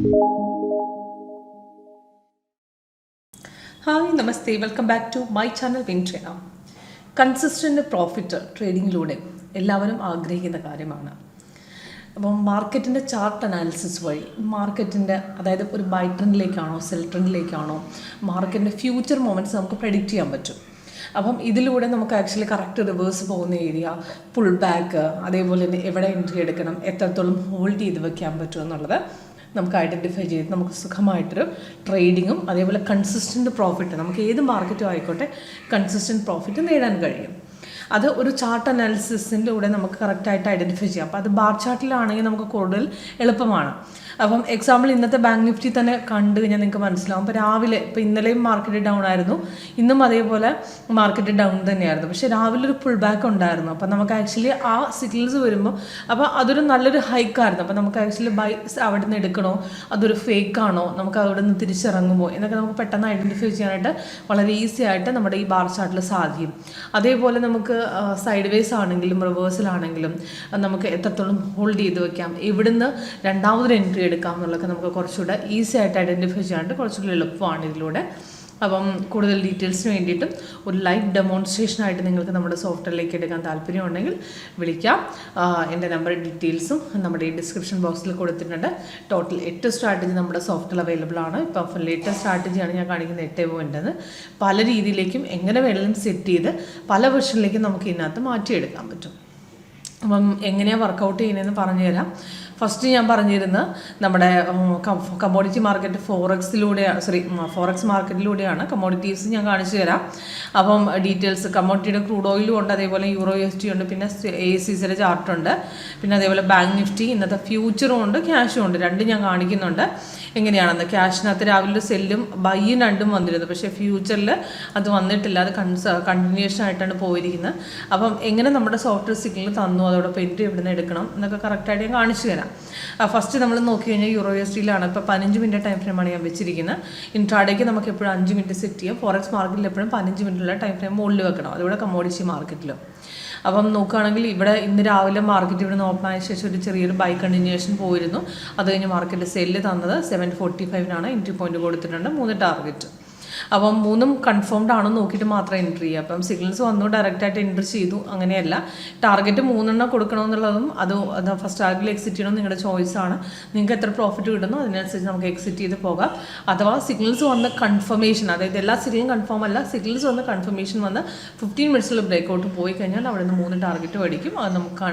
Hi, Namaste. Welcome back to my channel WinTrader. Consistent profit ട്രേഡിങ്ങിലൂടെ എല്ലാവരും ആഗ്രഹിക്കുന്ന കാര്യമാണ്. അപ്പം മാർക്കറ്റിൻ്റെ ചാർട്ട് അനാലിസിസ് വഴി മാർക്കറ്റിൻ്റെ അതായത് ഒരു ബൈ ട്രെൻഡിലേക്കാണോ സെൽ ട്രെൻഡിലേക്കാണോ മാർക്കറ്റിൻ്റെ ഫ്യൂച്ചർ മൊമെൻറ്റ്സ് നമുക്ക് പ്രെഡിക്റ്റ് ചെയ്യാൻ പറ്റും. അപ്പം ഇതിലൂടെ നമുക്ക് ആക്ച്വലി കറക്റ്റ് റിവേഴ്സ് പോകുന്ന ഏരിയ, പുൾ ബാക്ക്, അതേപോലെ തന്നെ എവിടെ എൻട്രി എടുക്കണം, എത്രത്തോളം ഹോൾഡ് ചെയ്ത് വെക്കാൻ പറ്റും എന്നുള്ളത് നമുക്ക് ഐഡൻറ്റിഫൈ ചെയ്ത് നമുക്ക് സുഖമായിട്ടൊരു ട്രേഡിങ്ങും അതേപോലെ കൺസിസ്റ്റൻറ്റ് പ്രോഫിറ്റ്, നമുക്ക് ഏത് മാർക്കറ്റും ആയിക്കോട്ടെ കൺസിസ്റ്റൻറ്റ് പ്രോഫിറ്റ് നേടാൻ കഴിയും. അത് ഒരു ചാർട്ട് അനാലിസിസിലൂടെ നമുക്ക് കറക്റ്റായിട്ട് ഐഡൻറ്റിഫൈ ചെയ്യാം. അപ്പോൾ അത് ബാർ ചാർട്ടിലാണെങ്കിൽ നമുക്ക് കൂടുതൽ എളുപ്പമാണ്. അപ്പം എക്സാമ്പിൾ ഇന്നത്തെ ബാങ്ക് നിഫ്റ്റി തന്നെ കണ്ടു കഴിഞ്ഞാൽ നിങ്ങൾക്ക് മനസ്സിലാവും. അപ്പോൾ രാവിലെ ഇപ്പോൾ ഇന്നലെയും മാർക്കറ്റ് ഡൗൺ ആയിരുന്നു, ഇന്നും അതേപോലെ മാർക്കറ്റ് ഡൗൺ തന്നെയായിരുന്നു. പക്ഷേ രാവിലെ ഒരു പുൾ ബാക്ക് ഉണ്ടായിരുന്നു. അപ്പോൾ നമുക്ക് ആക്ച്വലി ആ സിഗ്നൽസ് വരുമ്പോൾ അപ്പോൾ അതൊരു നല്ലൊരു ഹൈക്കായിരുന്നു. അപ്പോൾ നമുക്ക് ആക്ച്വലി ബൈ അവിടെ നിന്ന് എടുക്കണോ, അതൊരു ഫേക്കാണോ, നമുക്ക് അവിടെ നിന്ന് തിരിച്ചിറങ്ങുമോ എന്നൊക്കെ നമുക്ക് പെട്ടെന്ന് ഐഡൻറ്റിഫൈ ചെയ്യാനായിട്ട് വളരെ ഈസി ആയിട്ട് നമ്മുടെ ഈ ബാർ ചാർട്ടിൽ സാധിക്കും. അതേപോലെ നമുക്ക് സൈഡ് വേസ് ആണെങ്കിലും റിവേഴ്സലാണെങ്കിലും നമുക്ക് എത്രത്തോളം ഹോൾഡ് ചെയ്ത് വെക്കാം, ഇവിടുന്ന് രണ്ടാമതൊരു എൻട്രി എടുക്കാം എന്നുള്ളതൊക്കെ നമുക്ക് കുറച്ചുകൂടെ ഈസി ആയിട്ട് ഐഡൻറ്റിഫൈ ചെയ്യാനായിട്ട് കുറച്ചുകൂടി എളുപ്പമാണ് ഇതിലൂടെ. അപ്പം കൂടുതൽ ഡീറ്റെയിൽസിന് വേണ്ടിയിട്ടും ഒരു ലൈവ് ഡെമോൺസ്ട്രേഷനായിട്ട് നിങ്ങൾക്ക് നമ്മുടെ സോഫ്റ്റ്വെയറിലേക്ക് എടുക്കാൻ താല്പര്യമുണ്ടെങ്കിൽ വിളിക്കാം. എൻ്റെ നമ്പർ ഡീറ്റെയിൽസും നമ്മുടെ ഈ ഡിസ്ക്രിപ്ഷൻ ബോക്സിൽ കൊടുത്തിട്ടുണ്ട്. ടോട്ടൽ 8 സ്ട്രാറ്റജി നമ്മുടെ സോഫ്റ്റ്വെയർ അവൈലബിൾ ആണ്. ഇപ്പം ലേറ്റസ്റ്റ് സ്ട്രാറ്റജിയാണ് ഞാൻ കാണിക്കുന്നത് 8.1. പല രീതിയിലേക്കും എങ്ങനെ വേണമെങ്കിലും സെറ്റ് ചെയ്ത് പല വെർഷനിലേക്കും നമുക്ക് ഇതിനകത്ത് മാറ്റിയെടുക്കാൻ പറ്റും. അപ്പം എങ്ങനെയാണ് വർക്കൗട്ട് ചെയ്യുന്നതെന്ന് പറഞ്ഞു തരാം. ഫസ്റ്റ് ഞാൻ പറഞ്ഞിരുന്നത് നമ്മുടെ കമ്മോഡിറ്റി മാർക്കറ്റ് ഫോറക്സ് മാർക്കറ്റിലൂടെയാണ്. കമ്മോഡിറ്റീസ് ഞാൻ കാണിച്ചു തരാം. അപ്പം ഡീറ്റെയിൽസ് കമ്മോഡിറ്റിയുടെ ക്രൂഡ് ഓയിലും ഉണ്ട്, അതേപോലെ യൂറോ USD ഉണ്ട്, പിന്നെ ACCയുടെ ചാർട്ടുണ്ട്, പിന്നെ അതേപോലെ ബാങ്ക് നിഫ്റ്റി, ഇന്നത്തെ ഫ്യൂച്ചറും ഉണ്ട്, ക്യാഷും ഉണ്ട്. രണ്ടും ഞാൻ കാണിക്കുന്നുണ്ട് എങ്ങനെയാണെന്ന്. ക്യാഷിനകത്ത് രാവിലെ സെല്ലും ബൈയും രണ്ടും വന്നിരുന്നു, പക്ഷേ ഫ്യൂച്ചറിൽ അത് വന്നിട്ടില്ല. അത് കണ്ടിന്യൂഷൻ ആയിട്ടാണ് പോയിരിക്കുന്നത്. അപ്പം എങ്ങനെ നമ്മുടെ സോഫ്റ്റ്വെയർ സിഗ്നൽ തന്നു, അതോടൊപ്പം എൻട്രി എവിടെ നിന്ന് എടുക്കണം എന്നൊക്കെ കറക്റ്റായിട്ട് ഞാൻ കാണിച്ചു തരാം. ഫസ്റ്റ് നമ്മൾ നോക്കി കഴിഞ്ഞാൽ യൂറോ USDയിലാണ്. ഇപ്പോൾ 15 മിനിറ്റ് ടൈം ഫ്രെയിമാണ് ഞാൻ വെച്ചിരിക്കുന്നത്. ഇൻട്രാഡേക്ക് നമുക്ക് എപ്പോഴും 5 മിനിറ്റ് സെറ്റ് ചെയ്യാം. ഫോറക്സ് മാർക്കറ്റിൽ എപ്പോഴും 15 മിനിറ്റുള്ള ടൈം ഫ്രെയിം മുകളിൽ വെക്കണം, അതുപോലെ കമ്മോഡിറ്റി മാർക്കറ്റിലും. അപ്പം നോക്കുകയാണെങ്കിൽ ഇവിടെ ഇന്ന് രാവിലെ മാർക്കറ്റ് ഇവിടെ നിന്ന് ഓപ്പൺ ആയ ശേഷം ഒരു ചെറിയൊരു ബൈ കണ്ടിന്യൂഷൻ പോയിരുന്നു. അത് കഴിഞ്ഞ് മാർക്കറ്റ് സെല്ല് തന്നത് 745 എൻട്രി പോയിന്റ് കൊടുത്തിട്ടുണ്ട്, 3 ടാർഗറ്റ്. അപ്പം 3ഉം കൺഫേംഡ് ആണെന്ന് നോക്കിയിട്ട് മാത്രം എൻട്രി ചെയ്യുക. അപ്പം സിഗ്നൽസ് വന്നു ഡയറക്റ്റായിട്ട് എൻട്രി ചെയ്തു, അങ്ങനെയല്ല. ടാർഗറ്റ് 3 കൊടുക്കണമെന്നുള്ളതും അത് ഫസ്റ്റ് ടാർഗറ്റിൽ എക്സിറ്റ് ചെയ്യണം, നിങ്ങളുടെ ചോയ്സാണ്. നിങ്ങൾക്ക് എത്ര പ്രോഫിറ്റ് കിട്ടുന്നു അതിനനുസരിച്ച് നമുക്ക് എക്സിറ്റ് ചെയ്ത് പോകാം. അഥവാ സിഗ്നൽസ് വന്ന് കൺഫർമേഷൻ, അതായത് എല്ലാ സിഗ്നലും കൺഫേം അല്ല, സിഗ്നൽസ് വന്ന് കൺഫർമേഷൻ വന്ന് 15 മിനിറ്റ്സിൽ ബ്രേക്കൗട്ട് പോയി കഴിഞ്ഞാൽ അവിടെ നിന്ന് 3 ടാർഗറ്റ് മേടിക്കും. അത് നമുക്ക്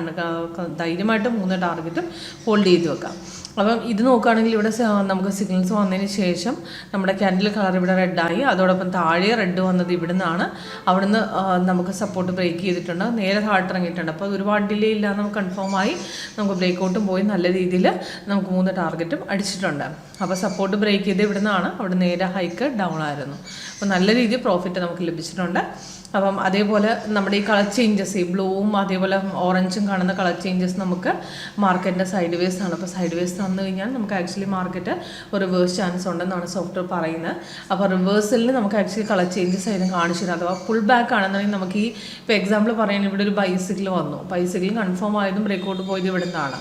ധൈര്യമായിട്ട് 3 ടാർഗറ്റും ഹോൾഡ് ചെയ്ത് വെക്കാം. അപ്പം ഇത് നോക്കുകയാണെങ്കിൽ ഇവിടെ നമുക്ക് സിഗ്നൽസ് വന്നതിന് ശേഷം നമ്മുടെ ക്യാൻഡിൽ കളർ ഇവിടെ റെഡായി, അതോടൊപ്പം താഴെ റെഡ് വന്നത് ഇവിടെ നിന്നാണ്. അവിടുന്ന് നമുക്ക് സപ്പോർട്ട് ബ്രേക്ക് ചെയ്തിട്ടുണ്ട്, നേരെ താഴ്ത്ത് ഇറങ്ങിയിട്ടുണ്ട്. അപ്പോൾ ഒരുപാട് ഡിലേ ഇല്ല, നമുക്ക് കൺഫേമായി നമുക്ക് ബ്രേക്കൗട്ടും പോയി നല്ല രീതിയിൽ നമുക്ക് 3 ടാർഗറ്റും അടിച്ചിട്ടുണ്ട്. അപ്പോൾ സപ്പോർട്ട് ബ്രേക്ക് ചെയ്ത് ഇവിടെ നിന്നാണ്, അവിടെ നേരെ ഹൈക്ക് ഡൗൺ ആയിരുന്നു. അപ്പോൾ നല്ല രീതിയിൽ പ്രോഫിറ്റ് നമുക്ക് ലഭിച്ചിട്ടുണ്ട്. അപ്പം അതേപോലെ നമ്മുടെ ഈ കളർ ചേഞ്ചസ്, ഈ ബ്ലൂവും അതേപോലെ ഓറഞ്ചും കാണുന്ന കളർ ചേഞ്ചസ് നമുക്ക് മാർക്കറ്റിൻ്റെ സൈഡ് വേസ് ആണ്. അപ്പോൾ സൈഡ് വേസ് തന്നു കഴിഞ്ഞാൽ നമുക്ക് ആക്ച്വലി മാർക്കറ്റ് ഒരു റിവേഴ്സ് ചാൻസ് ഉണ്ടെന്നാണ് സോഫ്റ്റ്വെയർ പറയുന്നത്. അപ്പോൾ റിവേഴ്സലിന് നമുക്ക് ആക്ച്വലി കളർ ചേഞ്ചസ് ആയിരുന്നു കാണിച്ചു തരാം. അഥവാ പുൾ ബാക്ക് ആണെന്നുണ്ടെങ്കിൽ നമുക്ക് ഈ ഇപ്പോൾ എക്സാമ്പിൾ പറയുന്നത് ഇവിടെ ഒരു ബൈസിക്കിൾ വന്നു, ബൈസിക്കിൾ കൺഫേം ആയതും ബ്രേക്കൗട്ട് പോയത് ഇവിടെ നിന്നാണ്.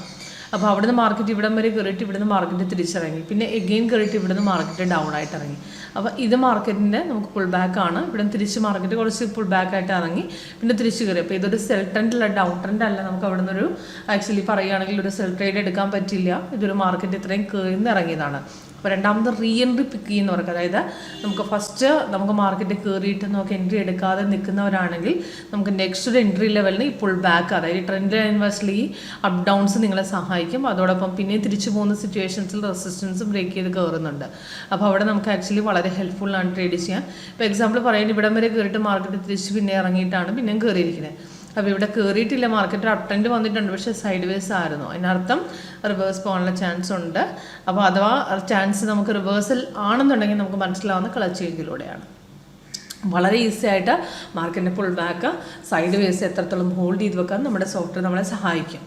അപ്പോൾ അവിടുന്ന് മാർക്കറ്റ് ഇവിടം വരെ കയറിയിട്ട് ഇവിടുന്ന് മാർക്കറ്റ് തിരിച്ചിറങ്ങി, പിന്നെ എഗെയിൻ കയറിയിട്ട് ഇവിടുന്ന് മാർക്കറ്റ് ഡൗൺ ആയിട്ട് ഇറങ്ങി. അപ്പോൾ ഇത് മാർക്കറ്റിൻ്റെ നമുക്ക് പുൾ ബാക്ക് ആണ്. ഇവിടെ തിരിച്ച് മാർക്കറ്റ് കുറച്ച് പുൾ ബാക്ക് ആയിട്ട് ഇറങ്ങി, പിന്നെ തിരിച്ച് കയറി. അപ്പോൾ ഇതൊരു സെൽ ട്രെൻഡല്ല, ഡൗൺ ട്രെൻഡ് അല്ല. നമുക്ക് അവിടെ നിന്നൊരു ആക്ച്വലി പറയുകയാണെങ്കിൽ ഒരു സെൽ ട്രേഡ് എടുക്കാൻ പറ്റില്ല. ഇതൊരു മാർക്കറ്റ് ഇത്രയും കയറി ഇറങ്ങിയതാണ്. അപ്പോൾ രണ്ടാമത് റീ എൻട്രി പിക്ക് ചെയ്യുന്ന പറയും. അതായത് നമുക്ക് ഫസ്റ്റ് നമുക്ക് മാർക്കറ്റ് കയറിയിട്ട് നമുക്ക് എൻട്രി എടുക്കാതെ നിൽക്കുന്നവരാണെങ്കിൽ നമുക്ക് നെക്സ്റ്റ് ഒരു എൻട്രി ലെവലിന് ഈ പുൾ ബാക്ക്, അതായത് ട്രെൻഡ് ഇൻവേഴ്സ്ലി ഈ അപ്പ് ഡൗൺസ് നിങ്ങളെ സഹായിക്കും. അതോടൊപ്പം പിന്നെ തിരിച്ചു പോകുന്ന സിറ്റുവേഷൻസിൽ റെസിസ്റ്റൻസ് ബ്രേക്ക് ചെയ്ത് കയറുന്നുണ്ട്. അപ്പോൾ അവിടെ നമുക്ക് ആക്ച്വലി വളരെ ഹെൽപ്ഫുള്ളാണ് ട്രേഡ് ചെയ്യാൻ. ഇപ്പോൾ എക്സാമ്പിൾ പറയുന്നത് ഇവിടം വരെ കയറിയിട്ട് മാർക്കറ്റ് തിരിച്ച് പിന്നെ ഇറങ്ങിയിട്ടാണ് പിന്നെയും കയറിയിരിക്കുന്നത്. അപ്പോൾ ഇവിടെ കയറിയിട്ടില്ല, മാർക്കറ്റ് അപ് ട്രെൻഡ് വന്നിട്ടുണ്ട്, പക്ഷേ സൈഡ് വേസ് ആയിരുന്നു. അതിനർത്ഥം റിവേഴ്സ് പോകാനുള്ള ചാൻസ് ഉണ്ട്. അപ്പോൾ അഥവാ ചാൻസ് നമുക്ക് റിവേഴ്സൽ ആണെന്നുണ്ടെങ്കിൽ നമുക്ക് മനസ്സിലാവുന്ന കളർ ചേഞ്ചിലൂടെയാണ്. വളരെ ഈസി ആയിട്ട് മാർക്കറ്റിൻ്റെ പുൾ ബാക്ക് സൈഡ് വേസ് എത്രത്തോളം ഹോൾഡ് ചെയ്ത് വെക്കാൻ നമ്മുടെ സോഫ്റ്റ്വെയർ നമ്മളെ സഹായിക്കും.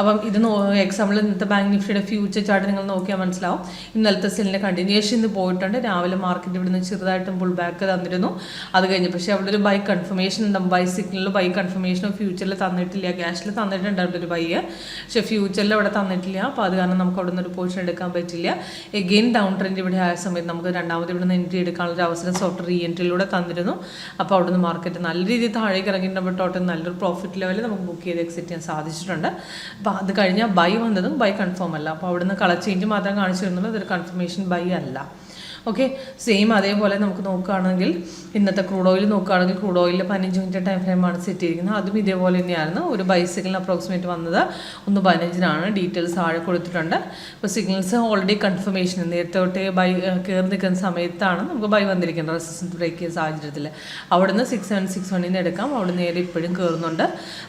അപ്പം ഇത് എക്സാമ്പിൾ ഇന്നത്തെ ബാങ്ക് നിഫ്റ്റിയുടെ ഫ്യൂച്ചർ ചാർട്ട് നിങ്ങൾ നോക്കിയാൽ മനസ്സിലാവും. ഇന്നലത്തെ സെല്ലിൻ്റെ കണ്ടിന്യൂഷൻ ഇന്ന് പോയിട്ടുണ്ട്. രാവിലെ മാർക്കറ്റ് ഇവിടെ നിന്ന് ചെറുതായിട്ടും പുൾ ബാക്ക് തന്നിരുന്നു. അത് കഴിഞ്ഞ് പക്ഷേ അവിടെ ഒരു ബൈ കൺഫർമേഷൻ ഉണ്ടാവും. ബൈ സിഗ്നലിൽ ബൈ കൺഫർമേഷനും ഫ്യൂച്ചറിൽ തന്നിട്ടില്ല. ക്യാഷിൽ തന്നിട്ടുണ്ട് അവിടെ ഒരു ബൈ, പക്ഷേ ഫ്യൂച്ചറിൽ അവിടെ തന്നിട്ടില്ല. അപ്പോൾ അത് കാരണം നമുക്ക് അവിടെ നിന്ന് ഒരു പോർഷൻ എടുക്കാൻ പറ്റില്ല. എഗെയിൻ ഡൗൺ ട്രെൻഡ് ഇവിടെ ആയ സമയത്ത് നമുക്ക് രണ്ടാമത് ഇവിടെ നിന്ന് എൻട്രി എടുക്കാനുള്ള ഒരു അവസരം സോഫ്റ്റ്വെയർ റീ എൻട്രിയിലൂടെ തന്നിരുന്നു. അപ്പോൾ അവിടെ നിന്ന് മാർക്കറ്റ് നല്ല രീതിയിൽ താഴേക്ക് ഇറങ്ങിയിട്ടുമ്പോൾ ടോട്ടൽ നല്ലൊരു പ്രോഫിറ്റ് ലെവൽ നമുക്ക് ബുക്ക് ചെയ്ത് എക്സിറ്റ് ചെയ്യാൻ സാധിച്ചിട്ടുണ്ട്. അപ്പോൾ അത് കഴിഞ്ഞാൽ ബൈ വന്നതും ബൈ കൺഫേം അല്ല. അപ്പോൾ അവിടെ നിന്ന് കളർ ചേഞ്ച് മാത്രം കാണിച്ചിരുന്നുള്ളൂ, അതൊരു കൺഫർമേഷൻ ബൈ അല്ല. ഓക്കെ, സെയിം അതേപോലെ നമുക്ക് നോക്കുകയാണെങ്കിൽ ഇന്നത്തെ ക്രൂഡ് ഓയിൽ നോക്കുകയാണെങ്കിൽ ക്രൂഡ് ഓയിലിൽ 15 മിനിറ്റ് ടൈം ഫ്രെയിമാണ് സെറ്റ് ചെയ്തിരിക്കുന്നത്. അതും ഇതേപോലെ തന്നെയായിരുന്നു. ഒരു ബൈ സിഗ്നൽ അപ്രോക്സിമേറ്റ് വന്നത് 1:15 ഡീറ്റെയിൽസ് താഴെ കൊടുത്തിട്ടുണ്ട്. ഇപ്പോൾ സിഗ്നൽസ് ഓൾറെഡി കൺഫർമേഷൻ നേരത്തെ തൊട്ടേ ബൈ കയറി നിൽക്കുന്ന സമയത്താണ് നമുക്ക് ബൈ വന്നിരിക്കുന്നത്. റെസിസ്റ്റൻസ് ബ്രേക്ക് ചെയ്യുന്ന സാഹചര്യത്തിൽ അവിടുന്ന് 6761 എടുക്കാം. അവിടെ നേരെ ഇപ്പോഴും കയറുന്നുണ്ട്.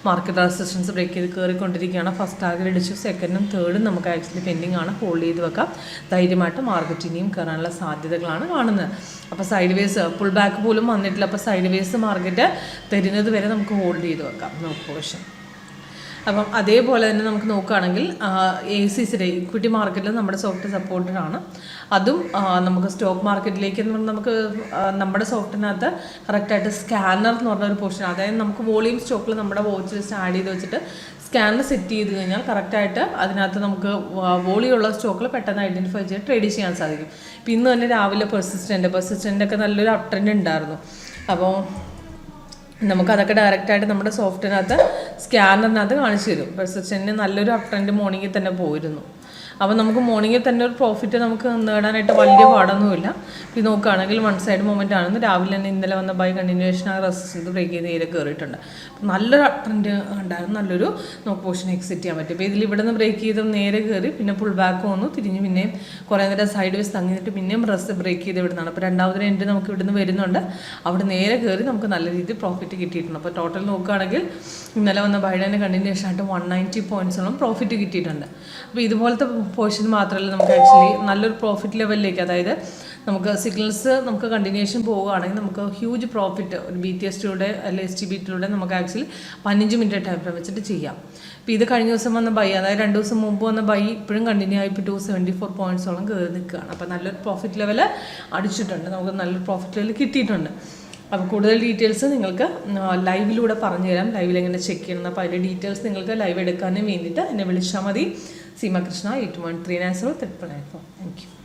മാർക്കറ്റ് റെസിസ്റ്റൻസ് ബ്രേക്ക് ചെയ്ത് കയറിക്കൊണ്ടിരിക്കുകയാണ്. ഫസ്റ്റ് ടാർഗറ്റ് അടിച്ചു, സെക്കൻഡും തേർഡും നമുക്ക് ആക്ച്വലി പെൻഡിങ് ആണ്. ഹോൾഡ് ചെയ്ത് വെക്കാം. ധൈര്യമായിട്ട് മാർക്കറ്റ് ഇനിയും കയറാനുള്ള സാധ്യതകളാണ് കാണുന്നത്. അപ്പോൾ സൈഡ് വേസ് പുൾ ബാക്ക് പോലും വന്നിട്ടില്ല. അപ്പോൾ സൈഡ് വേസ് മാർക്കറ്റ് തരുന്നത് വരെ നമുക്ക് ഹോൾഡ് ചെയ്ത് വെക്കാം പോർഷൻ. അപ്പം അതേപോലെ തന്നെ നമുക്ക് നോക്കുകയാണെങ്കിൽ ACCയുടെ ഇക്വിറ്റി മാർക്കറ്റിൽ നമ്മുടെ സോഫ്റ്റ് സപ്പോർട്ടഡ് ആണ്. അതും നമുക്ക് സ്റ്റോക്ക് മാർക്കറ്റിലേക്ക് നമുക്ക് നമ്മുടെ സോഫ്റ്റിനകത്ത് കറക്റ്റായിട്ട് സ്കാനർ എന്ന് പറഞ്ഞൊരു പോർഷൻ, അതായത് നമുക്ക് വോളിയം സ്റ്റോക്കിൽ നമ്മുടെ വാച്ച് ലിസ്റ്റ് ആഡ് ചെയ്ത് വെച്ചിട്ട് സ്കാനർ സെറ്റ് ചെയ്ത് കഴിഞ്ഞാൽ കറക്റ്റായിട്ട് അതിനകത്ത് നമുക്ക് സ്റ്റോക്കിൽ പെട്ടെന്ന് ഐഡൻറ്റിഫൈ ചെയ്ത് ട്രേഡ് ചെയ്യാൻ സാധിക്കും. ഇപ്പോൾ ഇന്ന് തന്നെ രാവിലെ പെർസിസ്റ്റൻ്റൊക്കെ നല്ലൊരു അപ് ട്രെൻഡ് ഉണ്ടായിരുന്നു. അപ്പോൾ നമുക്കതൊക്കെ ഡയറക്റ്റായിട്ട് നമ്മുടെ സോഫ്റ്റ്വെയറിനകത്ത് സ്കാനറിനകത്ത് കാണിച്ചു തരും. പെർസിസ്റ്റൻ്റിന് നല്ലൊരു അപ് ട്രെൻഡ് മോർണിംഗിൽ തന്നെ പോയിരുന്നു. അപ്പോൾ നമുക്ക് മോർണിംഗിൽ തന്നെ ഒരു പ്രോഫിറ്റ് നമുക്ക് നേടാനായിട്ട് വലിയ പാടൊന്നുമില്ല. ഇത് നോക്കുകയാണെങ്കിൽ വൺ സൈഡ് മൂവ്മെൻ്റ് ആണെന്ന് രാവിലെ തന്നെ ഇന്നലെ വന്ന ബൈ കണ്ടിന്യൂവേഷൻ ആ റെസിസ്റ്റൻസ് ബ്രേക്ക് ചെയ്ത് നേരെ കയറിയിട്ടുണ്ട്. നല്ലൊരു അപ് ട്രെൻഡ് ഉണ്ടായിരുന്നു. നല്ലൊരു പോർഷൻ എക്സിറ്റ് ചെയ്യാൻ പറ്റും. അപ്പോൾ ഇതിൽ ഇവിടെ നിന്ന് ബ്രേക്ക് ചെയ്ത് നേരെ കയറി പിന്നെ പുൾ ബാക്ക് വന്നു, തിരിഞ്ഞ് പിന്നെയും കുറേ നേരം സൈഡ് വേസ് തങ്ങിയിട്ട് പിന്നെയും ബ്രേക്ക് ചെയ്ത് ഇവിടുന്നാണ്. അപ്പോൾ രണ്ടാമതൊരു എൻഡ് നമുക്ക് ഇവിടുന്ന് വരുന്നുണ്ട്. അവിടെ നേരെ കയറി നമുക്ക് നല്ല രീതിയിൽ പ്രോഫിറ്റ് കിട്ടിയിട്ടുണ്ട്. അപ്പോൾ ടോട്ടൽ നോക്കുകയാണെങ്കിൽ ഇന്നലെ വന്ന ബൈഡൻ്റെ കണ്ടിന്യൂവേഷൻ ആയിട്ട് 190 പോയിൻറ്റ്സോളം പ്രോഫിറ്റ് കിട്ടിയിട്ടുണ്ട്. അപ്പോൾ ഇതുപോലത്തെ പോർഷൻ മാത്രമല്ല നമുക്ക് ആക്ച്വലി നല്ലൊരു പ്രോഫിറ്റ് ലെവലിലേക്ക്, അതായത് നമുക്ക് സിഗ്നൽസ് നമുക്ക് കണ്ടിന്യൂഷൻ പോവുകയാണെങ്കിൽ നമുക്ക് ഹ്യൂജ് പ്രോഫിറ്റ് ഒരു BTSറ്റിലൂടെ അല്ലെങ്കിൽ STBറ്റിലൂടെ നമുക്ക് ആക്ച്വലി 15 മിനിറ്റ് ടൈം ഫ്രെയിം വെച്ചിട്ട് ചെയ്യാം. അപ്പോൾ ഇത് കഴിഞ്ഞ ദിവസം വന്ന ബൈ, അതായത് 2 ദിവസം മുമ്പ് വന്ന ബൈ ഇപ്പോഴും കണ്ടിന്യൂ ആയി 274 പോയിൻറ്റ്സോളം കയറി നിൽക്കുകയാണ്. അപ്പോൾ നല്ലൊരു പ്രോഫിറ്റ് ലെവൽ അടിച്ചിട്ടുണ്ട്, നമുക്ക് നല്ലൊരു പ്രോഫിറ്റ് ലെവൽ കിട്ടിയിട്ടുണ്ട്. അപ്പോൾ കൂടുതൽ ഡീറ്റെയിൽസ് നിങ്ങൾക്ക് ലൈവിലൂടെ പറഞ്ഞു തരാം, ലൈവിൽ എങ്ങനെ ചെക്ക് ചെയ്യണം. അപ്പോൾ അതിൻ്റെ ഡീറ്റെയിൽസ് നിങ്ങൾക്ക് ലൈവ് എടുക്കാനും വേണ്ടിയിട്ട് എന്നെ വിളിച്ചാൽ മതി. Seema Krishna 81390394. Thank you.